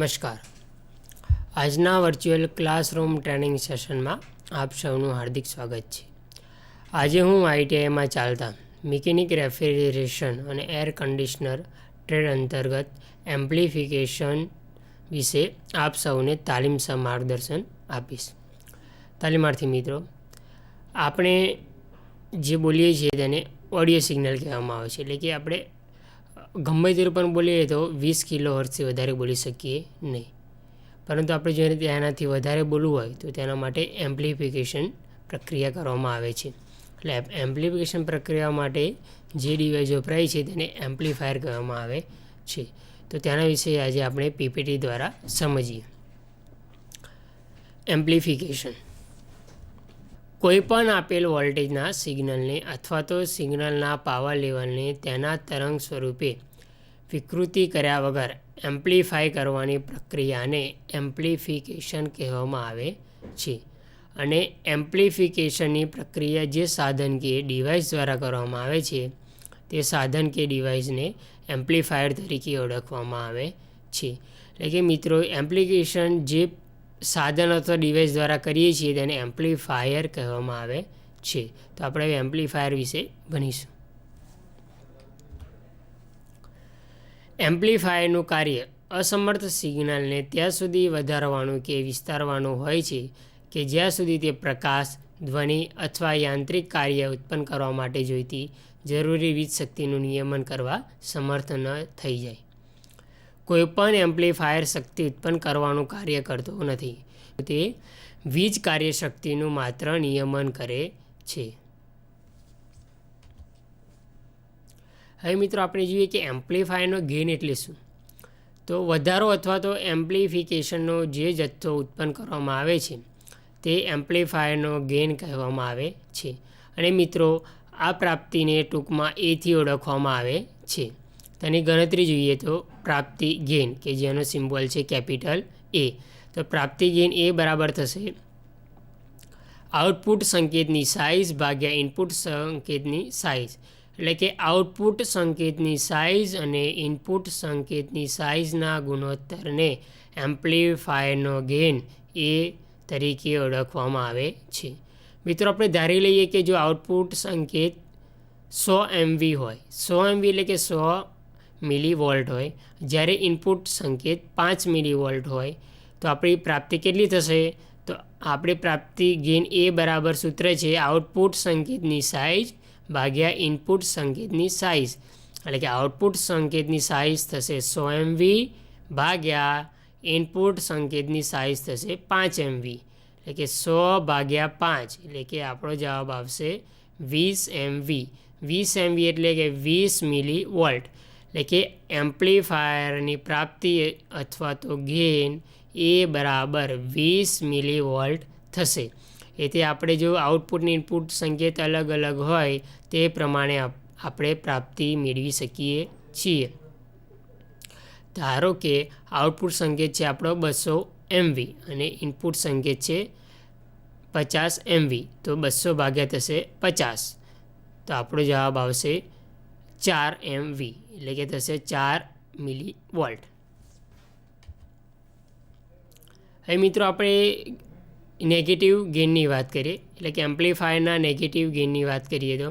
નમસ્કાર. આજના virtual classroom training સેશનમાં આપ સૌનું હાર્દિક સ્વાગત છે. આજે હું ITIમાં ચાલતા મિકેનિક રેફ્રિજરેશન અને એર કન્ડિશનર ટ્રેડ અંતર્ગત એમ્પ્લિફિકેશન વિશે આપ સૌને તાલીમસર માર્ગદર્શન આપીશ. તાલીમાર્થી મિત્રો, આપણે જે બોલીએ છીએ તેને ઓડિયો સિગ્નલ કહેવામાં આવે છે. એટલે કે આપણે ગમે તે પણ બોલીએ તો 20 કિલોહર્ટ્ઝથી વધારે બોલી શકીએ નહીં. પરંતુ આપણે જો તેનાથી વધારે બોલવું હોય તો તેના માટે એમ્પ્લિફિકેશન પ્રક્રિયા કરવામાં આવે છે. એટલે એમ્પ્લિફિકેશન પ્રક્રિયા માટે જે ડિવાઇસ વપરાય છે તેને એમ્પ્લીફાયર કહેવામાં આવે છે. તો તેના વિશે આજે આપણે PPT દ્વારા સમજીએ. એમ્પ્લિફિકેશન કોઈપણ આપેલ વોલ્ટેજના સિગ્નલને અથવા તો સિગ્નલના પાવર લેવલને તેના તરંગ સ્વરૂપે વિકૃતિ કર્યા વગર એમ્પ્લિફાય કરવાની પ્રક્રિયાને એમ્પ્લિફિકેશન કહેવામાં આવે છે. અને એમ્પ્લિફિકેશનની પ્રક્રિયા જે સાધન કે ડિવાઇસ દ્વારા કરવામાં આવે છે તે સાધન કે ડિવાઇસને એમ્પ્લીફાયર તરીકે ઓળખવામાં આવે છે. એટલે કે મિત્રો, એમ્પ્લિફિકેશન જે સાધન અથવા ડિવાઇસ દ્વારા કરીએ છીએ તેને એમ્પ્લીફાયર કહેવામાં આવે છે. તો આપણે એમ્પ્લીફાયર વિશે ભણીશું. એમ્પ્લીફાયરનું કાર્ય અસમર્થ સિગ્નલને ત્યાં સુધી વધારવાનું કે વિસ્તારવાનું હોય છે કે જ્યાં સુધી તે પ્રકાશ, ધ્વનિ અથવા યાંત્રિક કાર્ય ઉત્પન્ન કરવા માટે જોઈતી જરૂરી વીજ શક્તિનું નિયમન કરવા સમર્થ ન થઈ જાય. કોઈપણ એમ્પ્લીફાયર શક્તિ ઉત્પન્ન કરવાનું કાર્ય કરતો નથી. તે વીજ કાર્યશક્તિનું માત્ર નિયમન કરે છે. હવે મિત્રો, આપણે જોઈએ કે એમ્પ્લીફાયરનો ગેઇન એટલે શું. તો વધારો અથવા તો એમ્પ્લિફિકેશનનો જે જથ્થો ઉત્પન્ન કરવામાં આવે છે તે એમ્પ્લીફાયરનો ગેઇન કહેવામાં આવે છે. અને મિત્રો, આ પ્રાપ્તિને ટૂંકમાં એથી ઓળખવામાં આવે છે. તેની ગણતરી જોઈએ તો પ્રાપ્તિ ગેઇન, કે જેનો સિમ્બોલ છે કેપિટલ A. તો પ્રાપ્તિ ગેઇન એ બરાબર થશે આઉટપુટ સંકેતની સાઇઝ ભાગ્યા ઇનપુટ સંકેતની સાઇઝ. એટલે કે આઉટપુટ સંકેતની સાઇઝ અને ઇનપુટ સંકેતની સાઇઝના ગુણોત્તરને એમ્પ્લીફાયરનો ગેઇન એ તરીકે ઓળખવામાં આવે છે. મિત્રો, આપણે ધારી લઈએ કે જો આઉટપુટ સંકેત 100 MV હોય, 100 MV એટલે કે 100 મિલીવોલ્ટ હોય, જ્યારે ઇનપુટ સંકેત 5 મિલીવોલ્ટ હોય, તો આપણી પ્રાપ્તિ કેટલી થશે? તો આપણી પ્રાપ્તિ ગેઇન એ બરાબર સૂત્ર છે આઉટપુટ સંકેતની સાઇઝ ભાગ્યા ઇનપુટ સંકેતની સાઇઝ. એટલે કે આઉટપુટ સંકેતની સાઇઝ થશે 100 MV ભાગ્યા ઇનપુટ સંકેતની સાઇઝ થશે 5 MV. એટલે કે 100 ભાગ્યા 5 એટલે કે આપણો જવાબ આવશે 20 MV. 20 MV એટલે કે 20 મિલીવોલ્ટ. એટલે કે એમ્પ્લીફાયરની પ્રાપ્તિ અથવા તો ગેઇન એ બરાબર 20 મિલીવોલ્ટ થશે. એથી આપણે જો આઉટપુટ અને ઇનપુટ સંકેત અલગ અલગ હોય તે પ્રમાણે આપણે પ્રાપ્તિ મેળવી શકીએ છીએ. ધારો કે આઉટપુટ સંકેત છે આપણો 200 MV અને ઇનપુટ સંકેત છે 50 MV. તો 200 ભાગ્યા થશે 50. તો આપણો જવાબ આવશે 4 MV. એટલે કે થશે 4 મિલીવોલ્ટ. હવે મિત્રો, આપણે નેગેટિવ ગેઇનની વાત કરીએ. એટલે કે એમ્પ્લીફાયરના નેગેટિવ ગેઇનની વાત કરીએ તો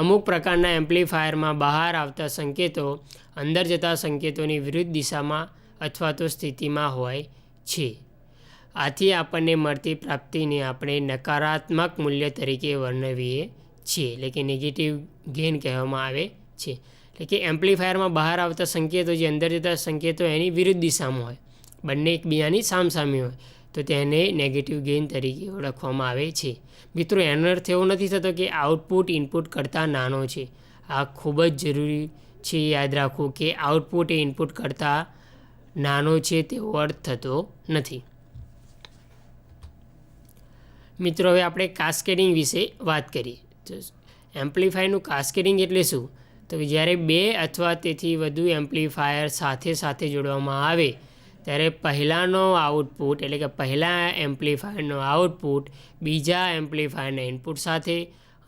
અમુક પ્રકારના એમ્પ્લીફાયરમાં બહાર આવતા સંકેતો અંદર જતા સંકેતોની વિરુદ્ધ દિશામાં અથવા તો સ્થિતિમાં હોય છે. આથી આપણને મળતી પ્રાપ્તિને આપણે નકારાત્મક મૂલ્ય તરીકે વર્ણવીએ છીએ. એટલે કે નેગેટિવ ગેઇન કહેવામાં આવે છે. એટલે કે એમ્પ્લીફાયરમાં બહાર આવતા સંકેતો જે અંદર જતા સંકેતો એની વિરુદ્ધ દિશામાં હોય, બંને એકબીજાની સામસામે હોય, તો તેને નેગેટિવ ગેઇન તરીકે ઓળખવામાં આવે છે. મિત્રો, એનો અર્થ એવો નથી થતો કે આઉટપુટ ઇનપુટ કરતાં નાનો છે. આ ખૂબ જ જરૂરી છે યાદ રાખવું કે આઉટપુટ એ ઇનપુટ કરતાં નાનો છે તેવો અર્થ થતો નથી. મિત્રો, હવે આપણે કાસ્કેડિંગ વિશે વાત કરીએ. તો એમ્પ્લીફાયરનું કાસ્કેડિંગ એટલે શું? તો જ્યારે બે અથવા તેથી વધુ એમ્પ્લીફાયર સાથે જોડવામાં આવે ત્યારે પહેલાંનો આઉટપુટ એટલે કે પહેલાં એમ્પ્લીફાયરનો આઉટપુટ બીજા એમ્પ્લીફાયરના ઇનપુટ સાથે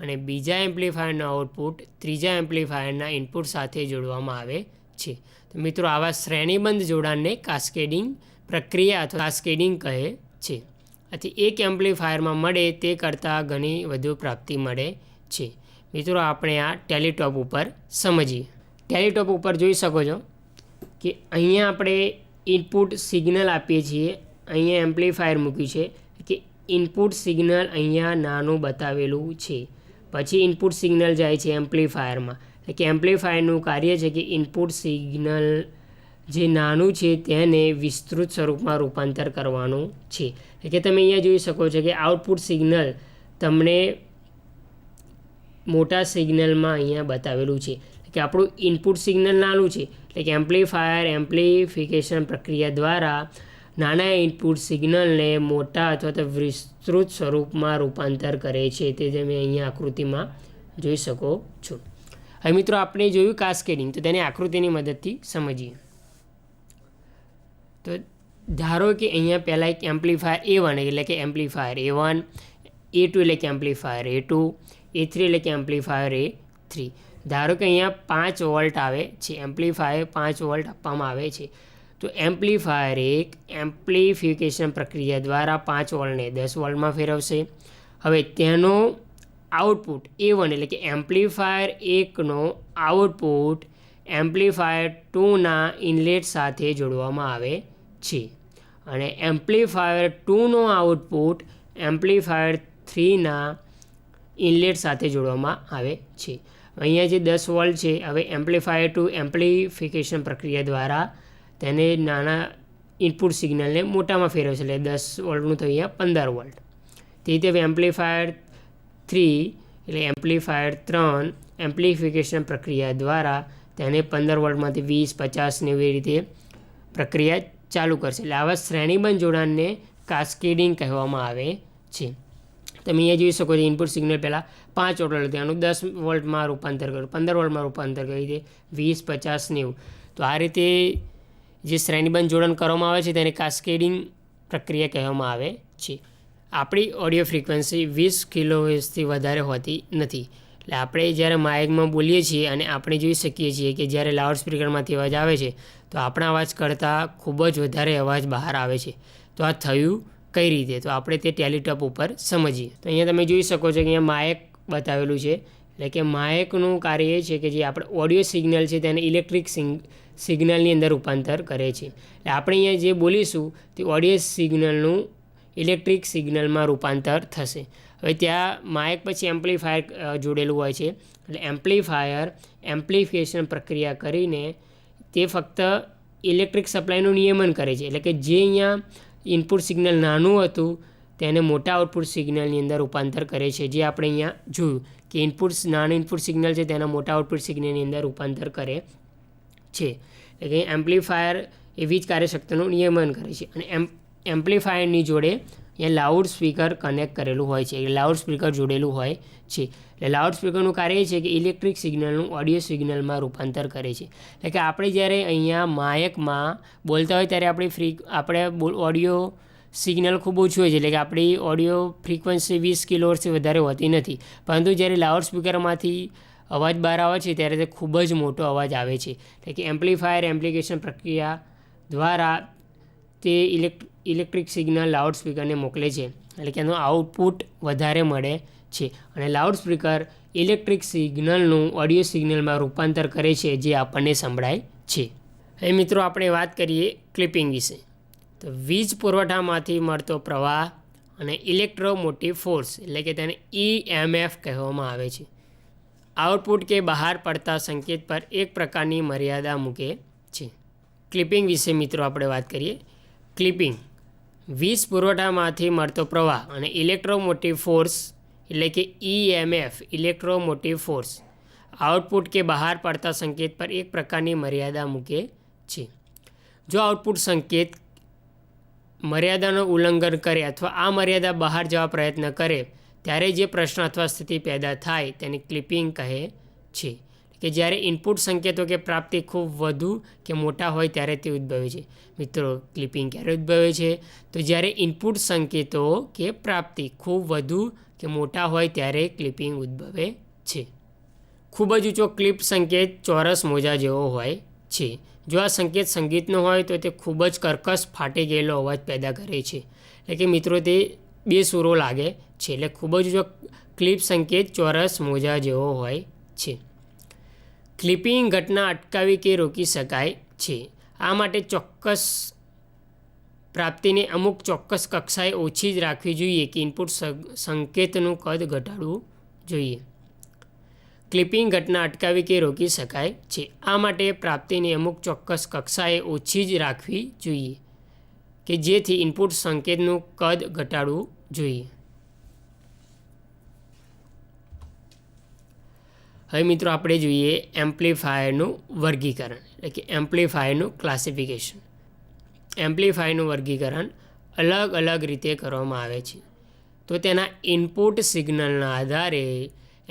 અને બીજા એમ્પ્લીફાયરનો આઉટપુટ ત્રીજા એમ્પ્લીફાયરના ઇનપુટ સાથે જોડવામાં આવે છે. તો મિત્રો, આવા શ્રેણીબંધ જોડાણને કાસ્કેડિંગ પ્રક્રિયા અથવા કાસ્કેડિંગ કહે છે. આથી એક એમ્પ્લીફાયરમાં મળે તે કરતાં ઘણી વધુ પ્રાપ્તિ મળે છે. મિત્રો આપણે આ ટેલીટોપ ઉપર સમજીએ. ટેલીટોપ ઉપર જોઈ શકો છો કે અહીંયા આપણે ઇનપુટ સિગ્નલ આપીએ છીએ. અહીંયા એમ્પ્લીફાયર મૂક્યું છે કે ઇનપુટ સિગ્નલ અહીંયા નાનું બતાવેલું છે. પછી ઇનપુટ સિગ્નલ જાય છે એમ્પ્લીફાયરમાં. એટલે કે એમ્પ્લીફાયરનું કાર્ય છે કે ઇનપુટ સિગ્નલ જે નાનું છે તેને વિસ્તૃત સ્વરૂપમાં રૂપાંતર કરવાનું છે. એટલે કે તમે અહીંયા જોઈ શકો છો કે આઉટપુટ સિગ્નલ તમને મોટા સિગ્નલમાં અહીંયા બતાવેલું છે કે આપણું ઇનપુટ સિગ્નલ નાનું છે. એટલે કે એમ્પ્લીફાયર એમ્પ્લીફિકેશન પ્રક્રિયા દ્વારા નાના ઇનપુટ સિગ્નલને મોટા અથવા તો વિસ્તૃત સ્વરૂપમાં રૂપાંતર કરે છે. તે તમે અહીંયા આકૃતિમાં જોઈ શકો છો. હવે મિત્રો આપણે જોયું કાસ્કેડિંગ, તો તેને આકૃતિની મદદથી સમજીએ. તો ધારો કે અહીંયા પહેલાં એક એમ્પ્લીફાયર A1 એટલે કે એમ્પ્લીફાયર A1, A2 એટલે કે એમ્પ્લીફાયર A2, A3 એટલે કે એમ્પ્લીફાયર A3. ધારો કે અહીંયા 5 વોલ્ટ આવે છે, એમ્પ્લીફાયર 5 વોલ્ટ આપવામાં આવે છે. તો એમ્પ્લીફાયર એક એમ્પ્લીફિકેશન પ્રક્રિયા દ્વારા 5 વોલ્ટને 10 વોલ્ટમાં ફેરવશે. હવે તેનો આઉટપુટ A1 એટલે કે એમ્પ્લીફાયર એકનો આઉટપુટ એમ્પ્લીફાયર 2ના ઇનલેટ સાથે જોડવામાં આવે છે અને એમ્પ્લીફાયર 2નો આઉટપુટ એમ્પ્લીફાયર 3ના ઇનલેટ સાથે જોડવામાં આવે છે. અહીંયા જે 10 વોલ્ટ છે, હવે એમ્પ્લીફાયર 2 એમ્પ્લીફિકેશન પ્રક્રિયા દ્વારા તેને નાના ઇનપુટ સિગ્નલને મોટામાં ફેરવશે. એટલે 10 વોલ્ટનું તો અહીંયા 15 વોલ્ટ. તે રીતે હવે એમ્પ્લીફાયર 3 એટલે એમ્પ્લીફાયર 3 એમ્પ્લીફિકેશન પ્રક્રિયા દ્વારા તેને 15 વોલ્ટમાંથી 20, 50 ને એવી રીતે પ્રક્રિયા ચાલુ કરશે. એટલે આવા શ્રેણીબંધ જોડાણને કાસ્કેડિંગ કહેવામાં આવે છે. તમે અહીંયા જોઈ શકો છો ઇનપુટ સિગ્નલ પહેલાં 5 વોલ્ટ હતું, એનું 10 વોલ્ટમાં રૂપાંતર કર્યું, 15 વોલ્ટમાં રૂપાંતર કરી દે, 20, 50, 90. તો આ રીતે જે શ્રેણીબંધ જોડાણ કરવામાં આવે છે તેને કાસ્કેડિંગ પ્રક્રિયા કહેવામાં આવે છે. આપણી ઓડિયો ફ્રીક્વન્સી 20 કિલોહર્ટ્ઝથી વધારે હોતી નથી. એટલે આપણે જ્યારે માઇકમાં બોલીએ છીએ અને આપણે જોઈ શકીએ છીએ કે જ્યારે લાઉડસ્પીકરમાંથી અવાજ આવે છે તો આપણા અવાજ કરતાં ખૂબ જ વધારે અવાજ બહાર આવે છે. તો આ થયું કઈ રીતે? તો આપણે તે ટેલીટોપ ઉપર સમજીએ. તો અહીંયા તમે જોઈ શકો છો કે અહીંયા માઇક બતાવેલું છે. એટલે કે માઇકનું કાર્ય એ છે કે જે આપણે ઓડિયો સિગ્નલ છે તેને ઇલેક્ટ્રિક સિગ્નલની અંદર રૂપાંતર કરે છે. એટલે આપણે અહીંયા જે બોલીશું તે ઓડિયો સિગ્નલનું ઇલેક્ટ્રિક સિગ્નલમાં રૂપાંતર થશે. હવે ત્યાં માઇક પછી એમ્પ્લીફાયર જોડેલું હોય છે. એટલે એમ્પ્લીફાયર એમ્પ્લીફિકેશન પ્રક્રિયા કરીને તે ફક્ત ઇલેક્ટ્રિક સપ્લાયનું નિયમન કરે છે. એટલે કે જે અહીંયા ઇનપુટ સિગ્નલ નાનું હતું તેને મોટા આઉટપુટ સિગ્નલની અંદર રૂપાંતર કરે છે. જે આપણે અહીંયા જોયું કે નાનું ઇનપુટ સિગ્નલ છે તેના મોટા આઉટપુટ સિગ્નલની અંદર રૂપાંતર કરે છે. એટલે કે એમ્પ્લીફાયર એવી જ કાર્યશક્તિનું નિયમન કરે છે. અને એમ્પ્લીફાયરની જોડે અહીંયા લાઉડ સ્પીકર કનેક્ટ કરેલું હોય છે, લાઉડ સ્પીકર જોડેલું હોય છે. એટલે લાઉડ સ્પીકરનું કાર્ય એ છે કે ઇલેક્ટ્રિક સિગ્નલનું ઓડિયો સિગ્નલમાં રૂપાંતર કરે છે. એટલે કે આપણે જ્યારે અહીંયા માઇકમાં બોલતા હોય ત્યારે આપણે ઓડિયો સિગ્નલ ખૂબ ઓછું હોય છે. એટલે કે આપણી ઓડિયો ફ્રીક્વન્સી 20 કિલોહર્ટ્ઝથી વધારે હોતી નથી. પરંતુ જ્યારે લાઉડ સ્પીકરમાંથી અવાજ બહાર આવે છે ત્યારે તે ખૂબ જ મોટો અવાજ આવે છે. એટલે કે એમ્પ્લીફાયર એમ્પ્લીફિકેશન પ્રક્રિયા દ્વારા તે ઇલેક્ટ્રિક સિગ્નલ લાઉડ સ્પીકરને મોકલે છે. એટલે કે એનું આઉટપુટ વધારે મળે છે અને લાઉડ સ્પીકર ઇલેક્ટ્રિક સિગ્નલનું ઓડિયો સિગ્નલમાં રૂપાંતર કરે છે જે આપણને સંભળાય છે. હવે મિત્રો આપણે વાત કરીએ ક્લિપિંગ વિશે. તો વીજ પુરવઠામાંથી મળતો પ્રવાહ અને ઇલેક્ટ્રોમોટિવ ફોર્સ એટલે કે તેને EMF કહેવામાં આવે છે. આઉટપુટ કે બહાર પડતા સંકેત પર એક પ્રકારની મર્યાદા મૂકે છે. ક્લિપિંગ વિશે મિત્રો આપણે વાત કરીએ. ક્લિપિંગ વીજ પુરવઠામાંથી મળતો પ્રવાહ અને ઇલેક્ટ્રોમોટિવ ફોર્સ એટલે કે EMF ઇલેક્ટ્રોમોટિવ ફોર્સ આઉટપુટ કે બહાર પડતા સંકેત પર એક પ્રકારની મર્યાદા મૂકે છે. જો આઉટપુટ સંકેત મર્યાદાનું ઉલ્લંઘન કરે અથવા આ મર્યાદા બહાર જવા પ્રયત્ન કરે ત્યારે જે પ્રશ્ન અથવા સ્થિતિ પેદા થાય તેને ક્લિપિંગ કહે છે. કે જ્યારે ઇનપુટ સંકેતો કે પ્રાપ્તિ ખૂબ વધુ કે મોટા હોય ત્યારે તે ઉદ્ભવે છે. મિત્રો ક્લિપિંગ ક્યારે ઉદ્ભવે છે? તો જ્યારે ઇનપુટ સંકેતો કે પ્રાપ્તિ ખૂબ વધુ કે મોટા હોય ત્યારે ક્લિપિંગ ઉદ્ભવે છે. ખૂબ જ ઊંચો ક્લિપ સંકેત ચોરસ મોજા જેવો હોય છે. જો આ સંકેત સંગીતનો હોય તો તે ખૂબ જ કર્કશ ફાટી ગયેલો અવાજ પેદા કરે છે. એટલે કે મિત્રો તે બે સૂરો લાગે છે. એટલે ખૂબ જ જો ક્લિપ સંકેત ચોરસ મોજા જેવો હોય છે. ક્લિપિંગ ઘટના અટકાવી કે રોકી શકાય છે. આ માટે ચોક્કસ પ્રાપ્તિને અમુક ચોક્કસ કક્ષાએ ઓછી જ રાખવી જોઈએ કે ઇનપુટ સંકેતનું કદ ઘટાડવું જોઈએ. ક્લિપિંગ ઘટના અટકાવી કે રોકી શકાય છે. આ માટે પ્રાપ્તિને અમુક ચોક્કસ કક્ષાએ ઓછી જ રાખવી જોઈએ કે જેથી ઇનપુટ સંકેતનું કદ ઘટાડવું જોઈએ. હવે મિત્રો આપણે જોઈએ એમ્પ્લીફાયરનું વર્ગીકરણ, એટલે કે એમ્પ્લીફાયરનું ક્લાસિફિકેશન. એમ્પ્લીફાયરનું વર્ગીકરણ અલગ અલગ રીતે કરવામાં આવે છે. તો તેના ઇનપુટ સિગ્નલના આધારે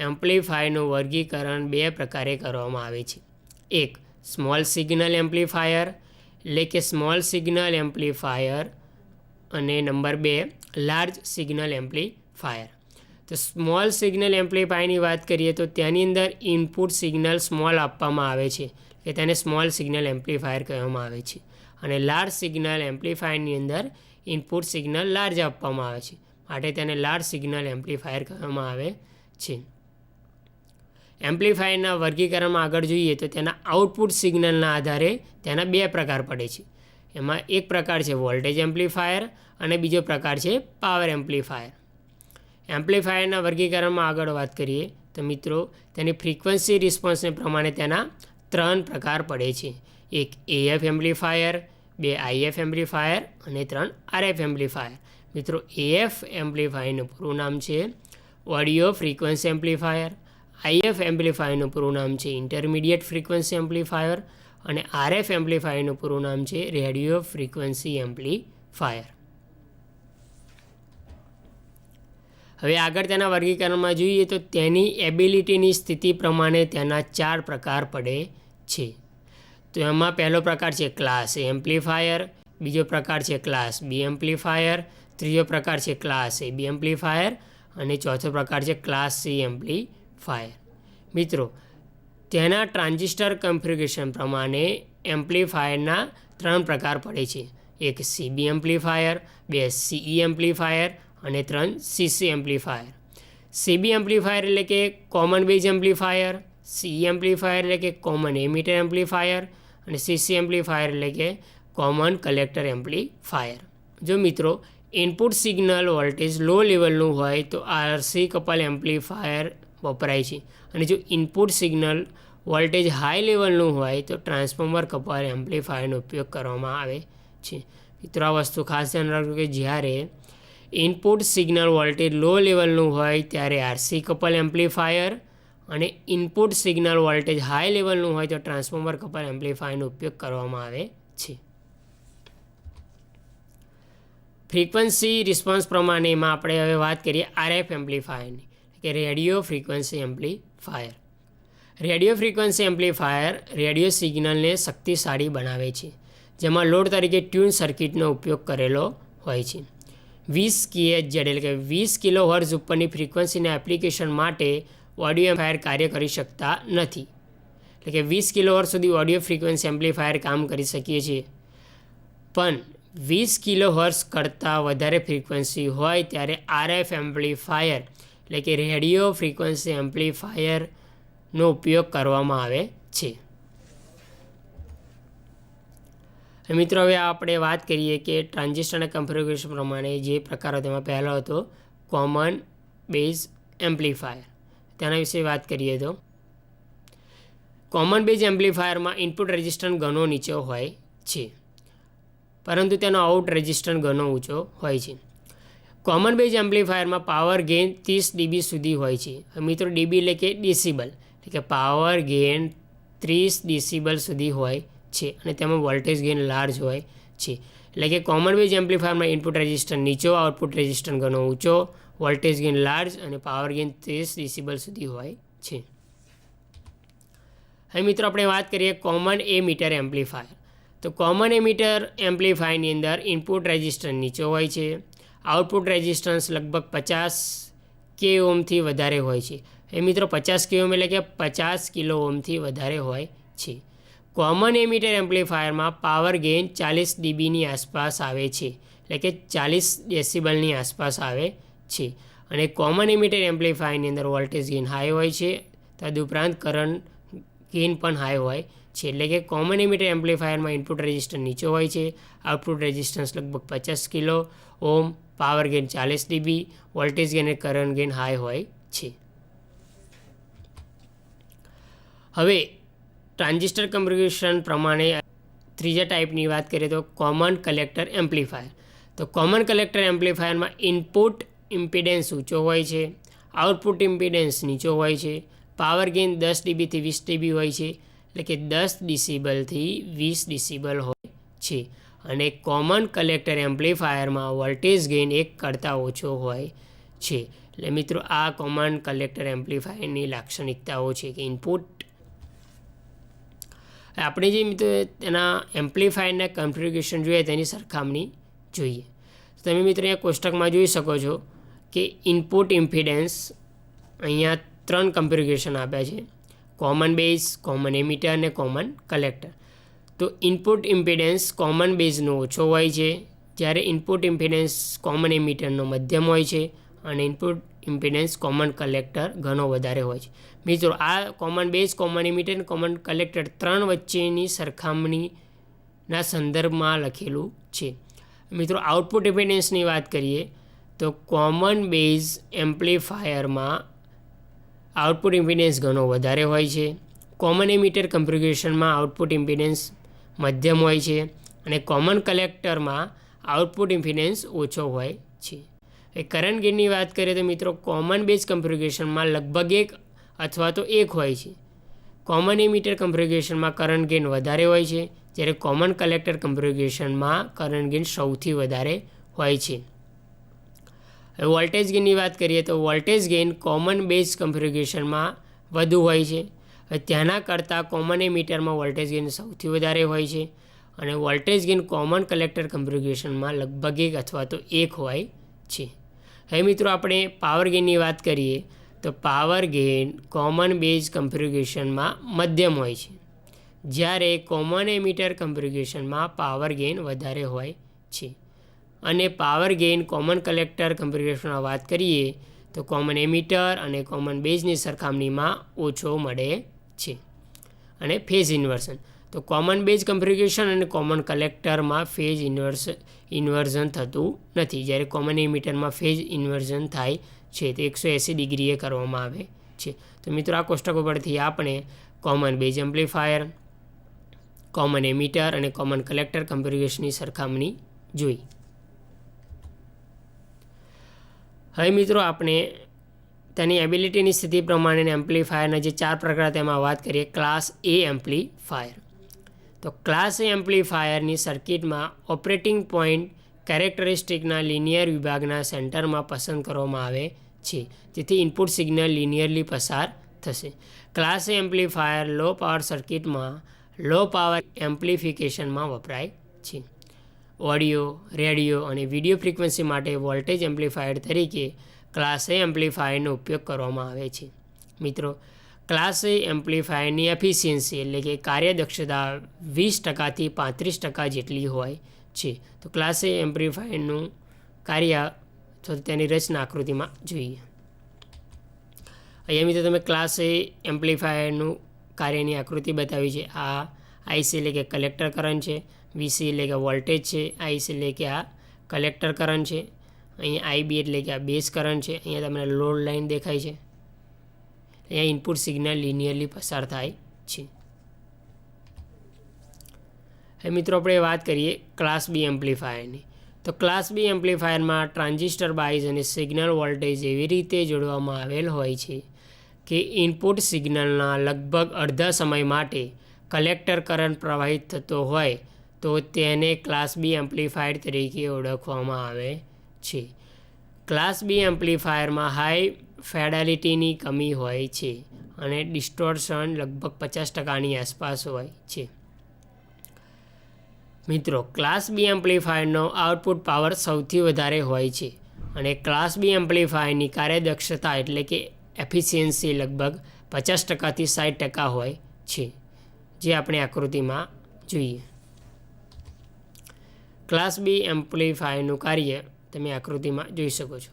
એમ્પ્લીફાયરનું વર્ગીકરણ બે પ્રકારે કરવામાં આવે છે. એક સ્મોલ સિગ્નલ એમ્પ્લીફાયર, એટલે કે સ્મોલ સિગ્નલ એમ્પ્લીફાયર, અને નંબર 2 લાર્જ સિગ્નલ એમ્પ્લીફાયર. તો સ્મોલ સિગ્નલ એમ્પ્લીફાયરની વાત કરીએ તો તેની અંદર ઇનપુટ સિગ્નલ સ્મોલ આપવામાં આવે છે કે તેને સ્મોલ સિગ્નલ એમ્પ્લીફાયર કહેવામાં આવે છે. અને લાર્જ સિગ્નલ એમ્પ્લીફાયરની અંદર ઇનપુટ સિગ્નલ લાર્જ આપવામાં આવે છે માટે તેને લાર્જ સિગ્નલ એમ્પ્લીફાયર કહેવામાં આવે છે. એમ્પ્લીફાયરના વર્ગીકરણમાં આગળ જોઈએ તો તેના આઉટપુટ સિગ્નલના આધારે તેના બે પ્રકાર પડે છે. એમાં એક પ્રકાર છે વોલ્ટેજ એમ્પ્લીફાયર અને બીજો પ્રકાર છે પાવર એમ્પ્લીફાયર. એમ્પ્લીફાયરના વર્ગીકરણમાં આગળ વાત કરીએ તો મિત્રો તેની ફ્રીક્વન્સી રિસ્પોન્સને પ્રમાણે તેના 3 પ્રકાર પડે છે. એક AF એમ્પ્લીફાયર, 2 IF એમ્પ્લીફાયર અને 3 RF એમ્પ્લીફાયર. મિત્રો AF એમ્પ્લીફાયરનું પૂરું નામ છે ઓડિયો ફ્રીક્વન્સી એમ્પ્લીફાયર, IF એમ્પ્લીફાયરનું પૂરું નામ છે ઇન્ટરમીડિયેટ ફ્રીક્વન્સી એમ્પ્લીફાયર અને RF એમ્પ્લીફાયરનું પૂરું નામ છે રેડિયો ફ્રીક્વન્સી એમ્પ્લીફાયર. હવે આગળ તેના વર્ગીકરણમાં જોઈએ તો તેની એબિલિટીની સ્થિતિ પ્રમાણે તેના 4 પ્રકાર પડે છે. તો એમાં પહેલો પ્રકાર છે ક્લાસ A એમ્પ્લીફાયર, બીજો પ્રકાર છે ક્લાસ B એમ્પ્લીફાયર, ત્રીજો પ્રકાર છે ક્લાસ AB એમ્પ્લીફાયર અને ચોથો પ્રકાર છે ક્લાસ C એમ્પ્લીફાયર. મિત્રો તેના ટ્રાન્ઝિસ્ટર કન્ફિગ્યુરેશન પ્રમાણે એમ્પ્લીફાયરના 3 પ્રકાર પડે છે. એક CB એમ્પ્લીફાયર, 2 CE એમ્પ્લીફાયર અને 3 CC એમ્પ્લીફાયર. CB એમ્પ્લીફાયર એટલે કે common base amplifier, CE amplifier એટલે કે કોમન એમિટર એમ્પ્લીફાયર અને CC એમ્પ્લીફાયર એટલે કે કોમન કલેક્ટર એમ્પ્લીફાયર. જો મિત્રો ઇનપુટ સિગ્નલ વોલ્ટેજ લો લેવલનું હોય તો RC કપલ એમ્પ્લીફાયર વપરાય છે અને જો ઇનપુટ સિગ્નલ વોલ્ટેજ હાઈ લેવલનું હોય તો ટ્રાન્સફોર્મર કપલ એમ્પ્લીફાયરનો ઉપયોગ કરવામાં આવે છે. મિત્રો આ વસ્તુ ખાસ ધ્યાન રાખજો કે જ્યારે ઇનપુટ સિગ્નલ વોલ્ટેજ લો લેવલનું હોય ત્યારે RC કપલ એમ્પ્લીફાયર અને ઇનપુટ સિગ્નલ વોલ્ટેજ હાઈ લેવલનું હોય તો ટ્રાન્સફોર્મર કપલ એમ્પ્લીફાયરનો ઉપયોગ કરવામાં આવે છે. ફ્રીક્વન્સી રિસ્પોન્સ પ્રમાણે એમાં આપણે હવે વાત કરીએ RF એમ્પ્લીફાયરની, કે radio frequency amplifier. Radio frequency amplifier radio સિગ્નલને શક્તિશાળી બનાવે છે, જેમાં લોડ તરીકે ટ્યુન સર્કિટનો ઉપયોગ કરેલો હોય છે. 20 kHz એટલે કે 20 કિલોહર્ટ્ઝ ઉપરની ફ્રીક્વન્સીના એપ્લિકેશન માટે ઓડિયો એમ્પ્લીફાયર કાર્ય કરી શકતા નથી. એટલે કે 20 કિલોહર્ટ્ઝ સુધી ઓડિયો ફ્રીક્વન્સી એમ્પ્લીફાયર કામ કરી શકીએ છીએ, પણ 20 કિલોહર્ટ્ઝ કરતાં વધારે ફ્રીક્વન્સી હોય ત્યારે RF એમ્પ્લીફાયર એટલે કે રેડિયો ફ્રીક્વન્સી એમ્પ્લીફાયરનો ઉપયોગ કરવામાં આવે છે. મિત્રો હવે આપણે વાત કરીએ કે ટ્રાન્ઝિસ્ટરના કન્ફિગ્યુરેશન પ્રમાણે જે પ્રકાર હતો તેમાં પહેલો હતો કોમન બેઝ એમ્પ્લીફાયર. તેના વિશે વાત કરીએ તો કોમન બેઝ એમ્પ્લીફાયરમાં ઇનપુટ રેઝિસ્ટન્સ ઘણો નીચો હોય છે, પરંતુ તેનો આઉટ રેઝિસ્ટન્સ ઘણો ઊંચો હોય છે. કોમન બેઝ એમ્પ્લીફાયરમાં પાવર ગેઇન 30 dB સુધી હોય છે. મિત્રો dB એટલે કે ડેસિબલ, એટલે કે પાવર ગેઇન 30 ડેસિબલ સુધી હોય છે અને તેમાં વોલ્ટેજ ગેઇન લાર્જ હોય છે. એટલે કે કોમન બેઝ એમ્પ્લીફાયરમાં ઇનપુટ રેઝિસ્ટન્સ નીચો, આઉટપુટ રેઝિસ્ટન્સ ઘણો ઊંચો, વોલ્ટેજ ગેઇન લાર્જ અને પાવર ગેઇન 30 ડેસિબલ સુધી હોય છે. હવે મિત્રો આપણે વાત કરીએ કોમન એમિટર એમ્પ્લીફાયર. તો કોમન એમિટર એમ્પ્લીફાયરની અંદર ઇનપુટ રેઝિસ્ટન્સ નીચો હોય છે, આઉટપુટ રેઝિસ્ટન્સ લગભગ 50 k ઓહમથી વધારે હોય છે. એ મિત્રો 50 k ઓહમ એટલે કે 50 કિલો ઓહમથી વધારે હોય છે. કોમન એમિટર એમ્પ્લીફાયરમાં પાવર ગેઇન 40 dBની આસપાસ આવે છે, એટલે કે 40 ડેસિબલની આસપાસ આવે છે. અને કોમન એમિટર એમ્પ્લીફાયરની અંદર વોલ્ટેજ ગેઇન હાઈ હોય છે, તદુપરાંત કરંટ ગેઇન પણ હાઈ હોય છે. એટલે કે કોમન એમિટર એમ્પ્લીફાયરમાં ઇનપુટ રેઝિસ્ટન્સ નીચો હોય છે, આઉટપુટ રેઝિસ્ટન્સ લગભગ 50 kilo ohm, power gain 40 dB, voltage gain અને કરંટ ગેઇન હાઈ હોય છે. હવે ટ્રાન્ઝિસ્ટર કન્ફિગ્યુરેશન પ્રમાણે ત્રીજા ટાઈપની વાત કરીએ તો કોમન કલેક્ટર એમ્પ્લીફાયર. તો કોમન કલેક્ટર એમ્પ્લીફાયરમાં ઇનપુટ ઇમ્પિડન્સ ઊંચો હોય છે, આઉટપુટ ઇમ્પિડન્સ નીચો હોય છે, પાવર ગેઇન 10 dB થી 20 dB હોય છે, એટલે કે 10 ડેસિબલથી 20 ડેસિબલ હોય છે. અને કોમન કલેક્ટર એમ્પ્લીફાયરમાં વોલ્ટેજ ગેઇન 1 કરતાં ઓછો હોય છે. એટલે મિત્રો આ કોમન કલેક્ટર એમ્પ્લીફાયરની લાક્ષણિકતાઓ છે કે ઇનપુટ. આપણે જે મિત્રો તેના એમ્પ્લીફાયરના કન્ફિગ્યુરેશન જોઈએ તેની સરખામણી જોઈએ. તમે મિત્રો અહીંયા કોષ્ટકમાં જોઈ શકો છો કે ઇનપુટ ઇમ્પિડન્સ અહીંયા 3 કન્ફિગ્યુરેશન આપ્યા છે: કોમન બેઝ, કોમન એમિટર અને કોમન કલેક્ટર. તો ઇનપુટ ઇમ્પિડન્સ કોમન બેઝનો ઓછો હોય છે, જ્યારે ઇનપુટ ઇમ્પિડન્સ કોમન એમિટરનો મધ્યમ હોય છે, અને ઇનપુટ ઇમ્પિડન્સ કોમન કલેક્ટર ઘણો વધારે હોય છે. મિત્રો આ કોમન બેઝ, કોમન એમિટર અને કોમન કલેક્ટર 3 વચ્ચેની સરખામણીના સંદર્ભમાં લખેલું છે. મિત્રો આઉટપુટ ઇમ્પિડન્સની વાત કરીએ તો કોમન બેઝ એમ્પ્લીફાયરમાં આઉટપુટ ઇમ્પિડન્સ ઘણો વધારે હોય છે, કોમન એમિટર કન્ફિગ્યુરેશનમાં આઉટપુટ ઇમ્પિડન્સ મધ્યમ હોય છે, અને કોમન કલેક્ટરમાં આઉટપુટ ઇમ્પિડન્સ ઓછો હોય છે. કરંટ ગેઇનની વાત કરીએ તો મિત્રો કોમન બેઝ કન્ફિગ્યુરેશનમાં લગભગ 1 અથવા તો 1 હોય છે, કોમન એમિટર કન્ફિગ્યુરેશનમાં કરંટ ગેઇન વધારે હોય છે, જ્યારે કોમન કલેક્ટર કન્ફિગ્યુરેશનમાં કરંટ ગેઇન સૌથી વધારે હોય છે. વોલ્ટેજ ગેઇનની વાત કરીએ તો વોલ્ટેજ ગેઇન કોમન બેઝ કન્ફિગ્યુરેશનમાં વધુ હોય છે, ત્યાંના કરતાં કોમન એમિટરમાં વોલ્ટેજ ગેઇન સૌથી વધારે હોય છે, અને વોલ્ટેજ ગેઇન કોમન કલેક્ટર કન્ફિગ્યુરેશનમાં લગભગ 1 અથવા તો 1 હોય છે. હવે મિત્રો આપણે પાવર ગેઇનની વાત કરીએ તો પાવર ગેઇન કોમન બેઝ કન્ફિગ્યુરેશનમાં મધ્યમ હોય છે, જ્યારે કોમન એમિટર કન્ફિગ્યુરેશનમાં પાવર ગેઇન વધારે હોય છે. અને પાવર ગેઇન કોમન કલેક્ટર કન્ફિગ્યુરેશનમાં વાત કરીએ તો કોમન એમિટર અને કોમન બેઝની સરખામણીમાં ઓછો મળે છે. અને ફેઝ ઇન્વર્ઝન તો કોમન બેઝ કન્ફિગ્યુરેશન અને કોમન કલેક્ટરમાં ફેઝ ઇન્વર્ઝન થતું નથી, જ્યારે કોમન એમિટરમાં ફેઝ ઇન્વર્ઝન થાય છે તે 180 ડિગ્રીએ કરવામાં આવે છે. તો મિત્રો આ કોષ્ટકો પરથી આપણે common base amplifier, common emitter અને કોમન કલેક્ટર કન્ફિગ્યુરેશનની સરખામણી જોઈ. હવે મિત્રો આપણે તેની એબિલિટીની સ્થિતિ પ્રમાણે એમ્પ્લીફાયરના જે 4 પ્રકાર તેમાં વાત કરીએ. ક્લાસ એ એમ્પ્લીફાયર. તો ક્લાસ એ એમ્પ્લીફાયરની સર્કિટમાં ઓપરેટિંગ પોઈન્ટ કેરેક્ટરિસ્ટિકના લિનિયર વિભાગના સેન્ટરમાં પસંદ કરવામાં આવે છે, જેથી ઇનપુટ સિગ્નલ લિનિયરલી પસાર થશે. ક્લાસ એ એમ્પ્લીફાયર લો પાવર સર્કિટમાં લો પાવર એમ્પ્લિફિકેશનમાં વપરાય છે. ઓડિયો, રેડિયો અને વિડીયો ફ્રીક્વન્સી માટે વોલ્ટેજ એમ્પ્લીફાયર તરીકે ક્લાસ એ એમ્પ્લીફાયરનો ઉપયોગ કરવામાં આવે છે. મિત્રો ક્લાસ એ એમ્પ્લીફાયરની એફિશિયન્સી એટલે કે કાર્યદક્ષતા 20% થી 35% જેટલી હોય છે. તો ક્લાસ એ એમ્પ્લીફાયરનું કાર્ય અથવા તેની રચના આકૃતિમાં જોઈએ. અહીંયા મિત્રો તમે ક્લાસ એ એમ્પ્લીફાયરનું કાર્યની આકૃતિ બતાવી છે. આ આઈસી એટલે કે કલેક્ટર કરંટ છે, વીસી એટલે કે વોલ્ટેજ છે, આઈસી એટલે કે આ કલેક્ટર કરંટ છે, અહીંયા આઈબી એટલે કે આ બેઝ કરંટ છે, અહીંયા તમને લોડ લાઇન દેખાય છે, અહીંયા ઇનપુટ સિગ્નલ લિનિયરલી પસાર થાય છે. હવે મિત્રો આપણે વાત કરીએ ક્લાસ બી એમ્પ્લીફાયરની. તો ક્લાસ બી એમ્પ્લીફાયરમાં ટ્રાન્ઝિસ્ટર બાયસ અને સિગ્નલ વોલ્ટેજ એવી રીતે જોડવામાં આવેલ હોય છે કે ઇનપુટ સિગ્નલના લગભગ અડધા સમય માટે કલેક્ટર કરંટ પ્રવાહિત થતો હોય તો તેને ક્લાસ બી એમ્પ્લીફાયર તરીકે ઓળખવામાં આવે છે. ક્લાસ બી એમ્પ્લીફાયરમાં હાઈ ફેડાલિટીની કમી હોય છે અને ડિસ્ટોર્શન લગભગ 50%ની આસપાસ હોય છે. મિત્રો ક્લાસ બી એમ્પ્લીફાયરનો આઉટપુટ પાવર સૌથી વધારે હોય છે અને ક્લાસ બી એમ્પ્લીફાયરની કાર્યદક્ષતા એટલે કે એફિશિયન્સી લગભગ 50% થી 60% હોય છે. જે આપણે આકૃતિમાં જોઈએ. ક્લાસ બી એમ્પ્લીફાયરનું કાર્ય તમે આકૃતિમાં જોઈ શકો છો.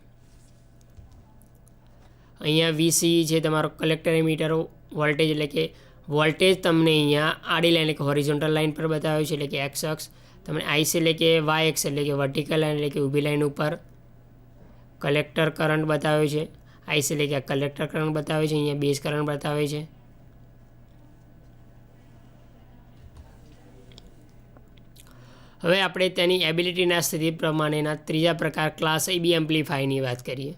અહીંયા વીસી છે તમારો કલેક્ટર એમીટર વોલ્ટેજ, એટલે કે વોલ્ટેજ તમને અહીંયા આડી લાઈન એટલે કે હોરિઝોન્ટલ લાઈન પર બતાવ્યો છે, એટલે કે એક્સ અક્ષ. તમને આઈસી એટલે કે વાય એક્સ એટલે કે વર્ટિકલ લાઈન એટલે કે ઊભી લાઈન ઉપર કલેક્ટર કરંટ બતાવ્યો છે. આઈસી એટલે કે આ કલેક્ટર કરંટ બતાવે છે, અહીંયા બેઝ કરંટ બતાવે છે. હવે આપણે તેની એબિલિટીના સ્થિતિ પ્રમાણેના ત્રીજા પ્રકાર ક્લાસ એ બી એમ્પ્લીફાયરની વાત કરીએ.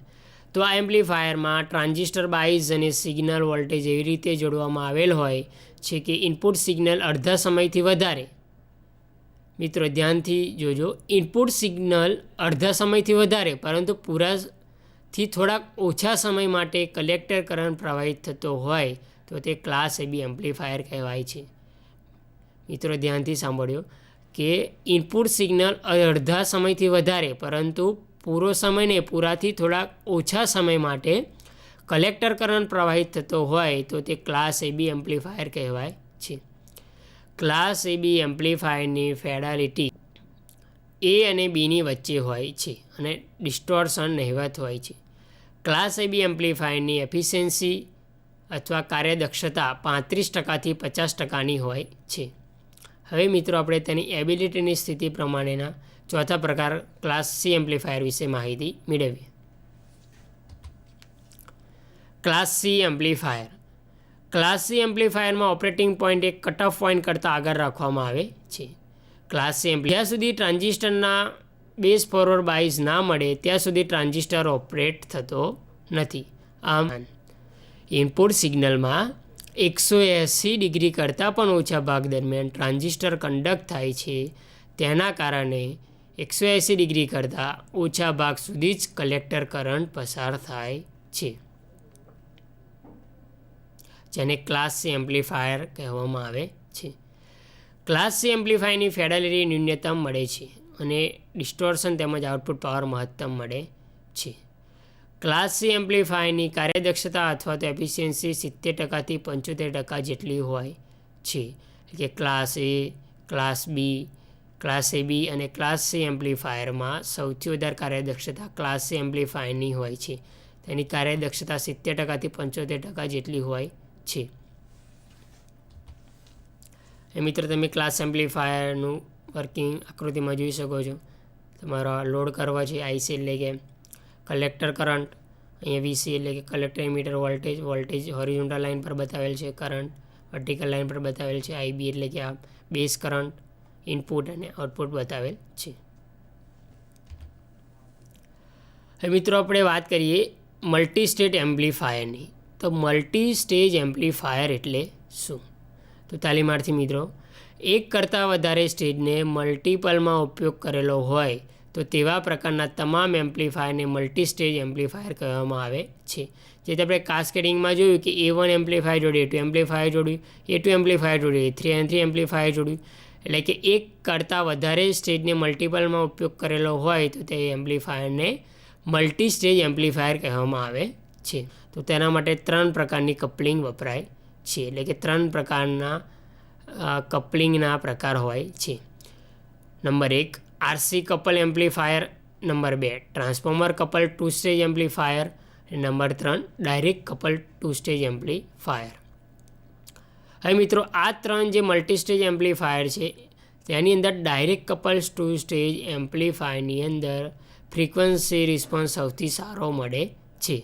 તો આ એમ્પ્લીફાયરમાં ટ્રાન્ઝિસ્ટર બાયસ અને સિગ્નલ વોલ્ટેજ એવી રીતે જોડવામાં આવેલ હોય છે કે ઇનપુટ સિગ્નલ અડધા સમયથી વધારે, મિત્રો ધ્યાનથી જોજો, ઇનપુટ સિગ્નલ અડધા સમયથી વધારે પરંતુ પૂરાથી થોડાક ઓછા સમય માટે કલેક્ટર કરંટ પ્રવાહિત થતો હોય તો તે ક્લાસ એ બી એમ્પ્લીફાયર કહેવાય છે. મિત્રો ધ્યાનથી સાંભળ્યો કે ઇનપુટ સિગ્નલ અડધા સમયથી વધારે પરંતુ પૂરો સમય ને પૂરાથી થોડાક ઓછા સમય માટે કલેક્ટર કરંટ પ્રવાહિત થતો હોય તો તે ક્લાસ એ બી એમ્પ્લીફાયર કહેવાય છે. ક્લાસ એ બી એમ્પ્લીફાયરની ફિડેલિટી એ અને બીની વચ્ચે હોય છે અને ડિસ્ટોર્શન નહિવત હોય છે. ક્લાસ એ બી એમ્પ્લીફાયરની એફિશિયન્સી અથવા કાર્યદક્ષતા 35%થી 50%ની હોય છે. હવે મિત્રો આપણે તેની એબિલિટીની સ્થિતિ પ્રમાણેના ચોથા પ્રકાર ક્લાસ સી એમ્પ્લીફાયર વિશે માહિતી મેળવીએ. Class C amplifier. Class C એમ્પ્લીફાયરમાં ઓપરેટિંગ પોઈન્ટ એક કટ ઓફ પોઈન્ટ કરતાં આગળ રાખવામાં આવે છે. ક્લાસ સી જ્યાં સુધી ટ્રાન્ઝિસ્ટરના બેઝ ફોરવર્ડ બાયસ ના મળે ત્યાં સુધી ટ્રાન્ઝિસ્ટર ઓપરેટ થતો નથી. આમ ઇનપુટ સિગ્નલમાં 180 ડિગ્રી કરતાં પણ ઓછા ભાગ દરમિયાન ટ્રાન્ઝિસ્ટર કંડક્ટ થાય છે. તેના કારણે 180 ડિગ્રી કરતાં ઓછા ભાગ સુધી જ કલેક્ટર કરંટ પસાર થાય છે, જેને ક્લાસ સી એમ્પ્લીફાયર કહેવામાં આવે છે. ક્લાસ સી એમ્પ્લીફાયરની ફિડેલિટી ન્યૂનતમ મળે છે અને ડિસ્ટોર્શન તેમજ આઉટપુટ પાવર મહત્તમ મળે છે. ક્લાસ સી એમ્પ્લીફાયરની કાર્યદક્ષતા અથવા તો એફિશિયન્સી 70%થી 75% જેટલી હોય છે. કે ક્લાસ એ, ક્લાસ બી, ક્લાસ એ બી અને ક્લાસ સી એમ્પ્લીફાયરમાં સૌથી વધારે કાર્યદક્ષતા ક્લાસ સી એમ્પ્લીફાયરની હોય છે. તેની કાર્યદક્ષતા 70%થી 75% જેટલી હોય છે. એ મિત્રો તમે ક્લાસ એમ્પ્લીફાયરનું વર્કિંગ આકૃતિમાં જોઈ શકો છો. તમારો લોડ કરવા છે આઈસી એટલે કે કલેક્ટર કરંટ, અહીંયા વીસી એટલે કે collector emitter voltage, voltage horizontal line પર બતાવેલ છે, કરંટ વર્ટિકલ લાઇન પર બતાવેલ છે, આઈબી એટલે કે આ બેઝ કરંટ, ઇનપુટ અને આઉટપુટ બતાવેલ છે. હવે મિત્રો આપણે વાત કરીએ મલ્ટી સ્ટેજ એમ્પ્લીફાયરની. તો મલ્ટી સ્ટેજ એમ્પ્લીફાયર એટલે શું? તો તાલીમાર્થી મિત્રો, એક કરતાં વધારે સ્ટેજને મલ્ટિપલમાં ઉપયોગ કરેલો હોય તો તેવા પ્રકારના તમામ એમ્પ્લીફાયરને મલ્ટી સ્ટેજ એમ્પ્લીફાયર કહેવામાં આવે છે. જેથી આપણે કાસ્કેડિંગમાં જોયું કે A1 એમ્પ્લીફાયર જોડ્યું, A2 એમ્પ્લીફાયર જોડ્યું, A2 એમ્પ્લીફાયર જોડ્યું, A3 એમ્પ્લીફાયર જોડ્યું, એટલે કે એક કરતાં વધારે સ્ટેજને મલ્ટિપલમાં ઉપયોગ કરેલો હોય તો તે એમ્પ્લીફાયરને મલ્ટી સ્ટેજ એમ્પ્લીફાયર કહેવામાં આવે છે. તો તેના માટે 3 પ્રકારની કપલિંગ વપરાય છે, એટલે કે 3 પ્રકારના કપલિંગના પ્રકાર હોય છે. Number 1 RC couple amplifier, number 2 transformer couple 2 stage amplifier, number 3 direct couple 2 stage amplifier. હવે મિત્રો આ 3 જે મલ્ટી સ્ટેજ એમ્પ્લીફાયર છે તેની અંદર ડાયરેક્ટ કપલ 2 સ્ટેજ એમ્પ્લીફાયરની અંદર ફ્રીક્વન્સી રિસ્પોન્સ સૌથી સારો મળે છે.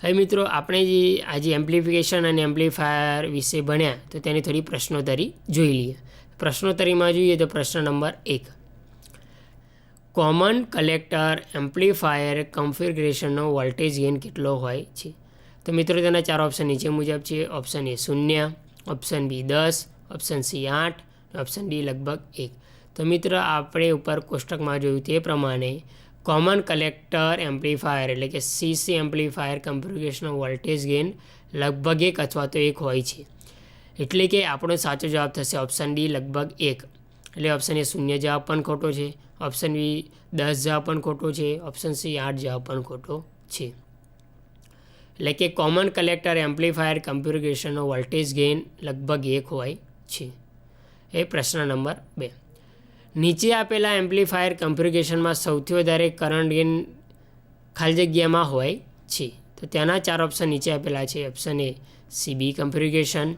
હવે મિત્રો આપણે જે આજે એમ્પ્લીફિકેશન અને એમ્પ્લીફાયર વિશે ભણ્યા તો તેની થોડી પ્રશ્નોત્તરી જોઈ લઈએ. પ્રશ્નોત્તરીમાં જોઈએ તો પ્રશ્ન નંબર 1, કોમન કલેક્ટર એમ્પ્લીફાયર કન્ફિગરેશનનો વોલ્ટેજ ગેઇન કેટલો હોય છે? તો મિત્રો તેના 4 ઓપ્શન નીચે મુજબ છે. Option A 0, option B 10, option C 8, option D લગભગ 1. તો મિત્રો આપણે ઉપર કોષ્ટકમાં જોયું તે પ્રમાણે કોમન કલેક્ટર એમ્પ્લીફાયર એટલે કે સીસી એમ્પ્લીફાયર કન્ફિગરેશનનો વોલ્ટેજ ગેઇન લગભગ 1 અથવા તો 1 હોય છે. એટલે કે આપણો સાચો જવાબ થશે ઓપ્શન ડી લગભગ 1. એટલે ઓપ્શન એ 0 જવાબ પણ ખોટો છે, ઓપ્શન બી 10 જવાબ પણ ખોટો છે, ઓપ્શન સી 8 જવાબ પણ ખોટો છે. એટલે કે કોમન કલેક્ટર એમ્પ્લીફાયર કન્ફિગ્યુરેશનનો વોલ્ટેજ ગેઇન લગભગ 1 હોય છે. એ પ્રશ્ન નંબર 2. નીચે આપેલા એમ્પ્લીફાયર કન્ફિગ્યુરેશનમાં સૌથી વધારે કરંટ ગેઇન ખાલી જગ્યામાં હોય છે. તો ત્યાંના 4 ઓપ્શન નીચે આપેલા છે. Option A CB configuration,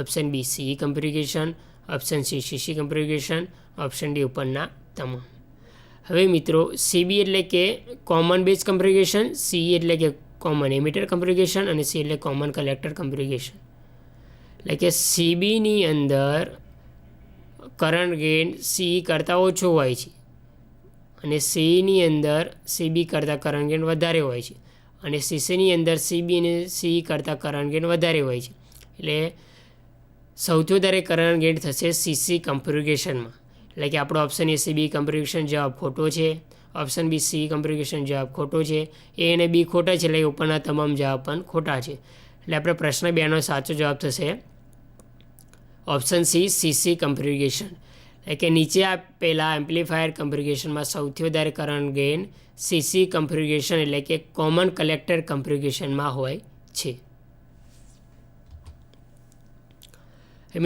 option B CE configuration, option C CC configuration, option D ઉપરના તમામ. હવે મિત્રો CB એટલે કે કોમન બેઝ કન્ફિગ્યુરેશન, CE એટલે કે કોમન એમિટર કન્ફિગ્યુરેશન અને C એટલે કોમન કલેક્ટર કન્ફિગ્યુરેશન. એટલે કે CBની અંદર કરંટ ગેઇન CE કરતાં ઓછો હોય છે અને CEની અંદર CB કરતાં કરંટ ગેઇન વધારે હોય છે અને CCની અંદર CB અને CE કરતાં કરંટ ગેઇન વધારે હોય છે. એટલે સૌથી વધારે કરંટ ગેઇન થશે CC કન્ફિગ્યુરેશનમાં. એટલે કે આપણો ઓપ્શન એ CB કન્ફિગ્યુરેશન જવાબ ખોટો છે. ઓપ્શન બી CE કન્ફિગ્યુરેશન જવાબ ખોટો છે. A અને B ખોટા છે, એટલે ઉપરના તમામ જવાબ પણ ખોટા છે. એટલે આપણે પ્રશ્ન 2નો સાચો જવાબ થશે ઓપ્શન સી CC કન્ફિગ્યુરેશન. એટલે કે નીચે આપેલા એમ્પ્લીફાયર કન્ફિગ્યુરેશનમાં સૌથી વધારે કરંટ ગેઇન CC કન્ફિગ્યુરેશન એટલે કે કોમન કલેક્ટર કન્ફિગ્યુરેશનમાં હોય છે.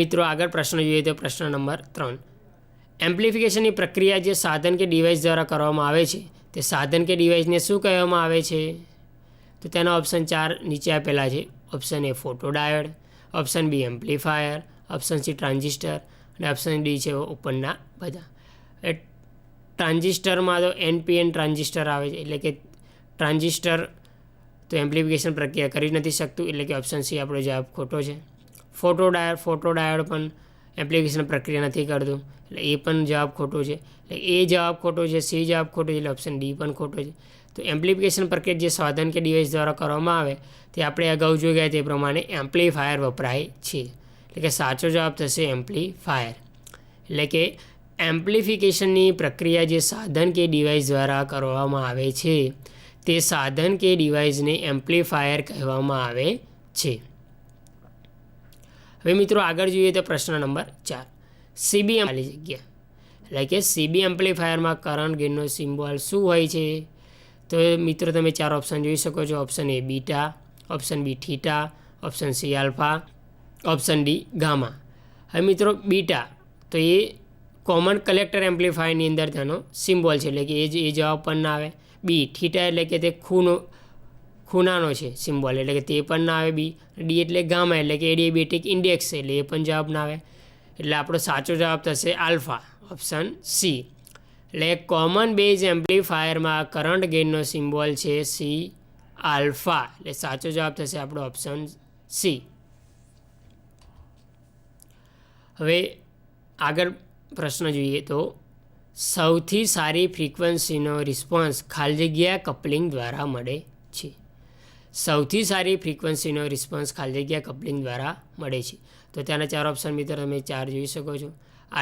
મિત્રો આગળ પ્રશ્ન જોઈએ તો પ્રશ્ન નંબર 3. એમ્પ્લિફિકેશનની પ્રક્રિયા જે સાધન કે ડિવાઇસ દ્વારા કરવામાં આવે છે તે સાધન કે ડિવાઇસને શું કહેવામાં આવે છે? તો તેના ઓપ્શન 4 નીચે આપેલા છે. Option A photodiode, option B amplifier, option C transistor અને ઓપ્શન ડી છે ઉપરના બધા. એ ટ્રાન્ઝિસ્ટરમાં તો NPN ટ્રાન્ઝિસ્ટર આવે છે, એટલે કે ટ્રાન્ઝિસ્ટર તો એમ્પ્લિફિકેશન પ્રક્રિયા કરી નથી શકતું, એટલે કે ઓપ્શન સી આપણો જવાબ ખોટો છે. ફોટોડાયોડ પણ એમ્પ્લિફિકેશન પ્રક્રિયા નથી કરતું, એટલે એ પણ જવાબ ખોટો છે. એટલે એ જવાબ ખોટો છે, સી જવાબ ખોટો છે, એટલે ઓપ્શન ડી પણ ખોટો છે. તો એમ્પ્લિફિકેશન પ્રક્રિયા જે સાધન કે ડિવાઇસ દ્વારા કરવામાં આવે તે આપણે અગાઉ જોઈ ગયા તે પ્રમાણે એમ્પ્લીફાયર વપરાય છે. એટલે કે સાચો જવાબ થશે એમ્પ્લીફાયર. એટલે કે એમ્પ્લિફિકેશનની પ્રક્રિયા જે સાધન કે ડિવાઇસ દ્વારા કરવામાં આવે છે તે સાધન કે ડિવાઇસને એમ્પ્લીફાયર કહેવામાં આવે છે. હવે મિત્રો આગળ જોઈએ તો પ્રશ્ન નંબર 4. CB ખાલી જગ્યા. એટલે કે CB એમ્પ્લીફાયરમાં કરંટ ગેઇનનો સિમ્બોલ શું હોય છે? તો મિત્રો તમે 4 ઓપ્શન જોઈ શકો છો. Option A beta, option B theta, option C alpha, option D gamma. હવે મિત્રો બીટા તો એ કોમન કલેક્ટર એમ્પ્લીફાયરની અંદર તેનો સિમ્બોલ છે, એટલે કે એ જવાબ પણ ના આવે. બી થીટા એટલે કે તે ખૂણાનો છે સિમ્બોલ, એટલે કે તે પણ ના આવે બી. ડી એટલે ગામા, એટલે કે એડિયાબેટિક ઇન્ડેક્સ છે, એટલે એ પણ જવાબ ના આવે. એટલે આપણો સાચો જવાબ થશે આલ્ફા, ઓપ્શન સી. એટલે કોમન બેઝ એમ્પ્લીફાયરમાં કરંટ ગેઇનનો સિમ્બોલ છે સી આલ્ફા, એટલે સાચો જવાબ થશે આપણો ઓપ્શન સી. હવે આગળ પ્રશ્ન જોઈએ તો સૌથી સારી ફ્રીક્વન્સીનો રિસ્પોન્સ ખાલી જગ્યા કપલિંગ દ્વારા મળે છે. સૌથી સારી ફ્રીક્વન્સીનો રિસ્પોન્સ ખાલી જગ્યા કપલિંગ દ્વારા મળે છે. તો ત્યાંના 4 ઓપ્શન મિત્રો તમે 4 જોઈ શકો છો.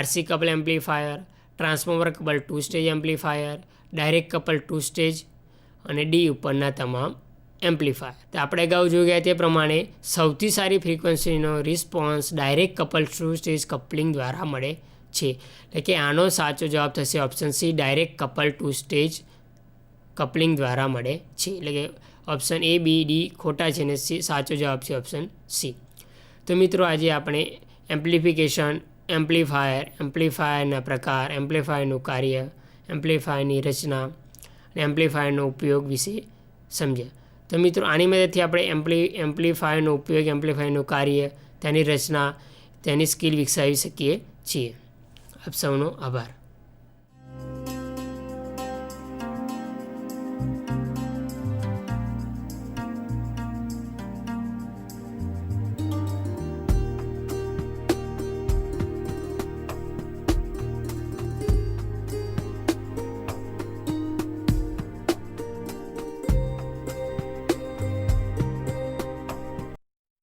RC couple amplifier, transformer couple 2 stage amplifier, direct couple 2 stage અને ડી ઉપરના તમામ એમ્પ્લીફાયર. તો આપણે અગાઉ જોઈ ગયા તે પ્રમાણે સૌથી સારી ફ્રીક્વન્સીનો response direct couple 2 stage coupling દ્વારા મળે છે. એટલે કે આનો સાચો જવાબ થશે option C, direct couple 2 stage coupling દ્વારા મળે છે. એટલે કે ઓપ્શન એ, બી, ડી ખોટા છે અને સી સાચો જવાબ છે ઓપ્શન સી. તો મિત્રો આજે આપણે એમ્પ્લીફાયરના પ્રકાર, એમ્પ્લીફાયરનું કાર્ય, એમ્પ્લીફાયરની રચના અને એમ્પ્લીફાયરનો ઉપયોગ વિશે સમજ્યા. તો મિત્રો આની મદદથી આપણે એમ્પ્લીફાયરનો ઉપયોગ, એમ્પ્લીફાયરનું કાર્ય, તેની રચના, તેની સ્કિલ વિકસાવી શકીએ છીએ. આપ સૌનો આભાર.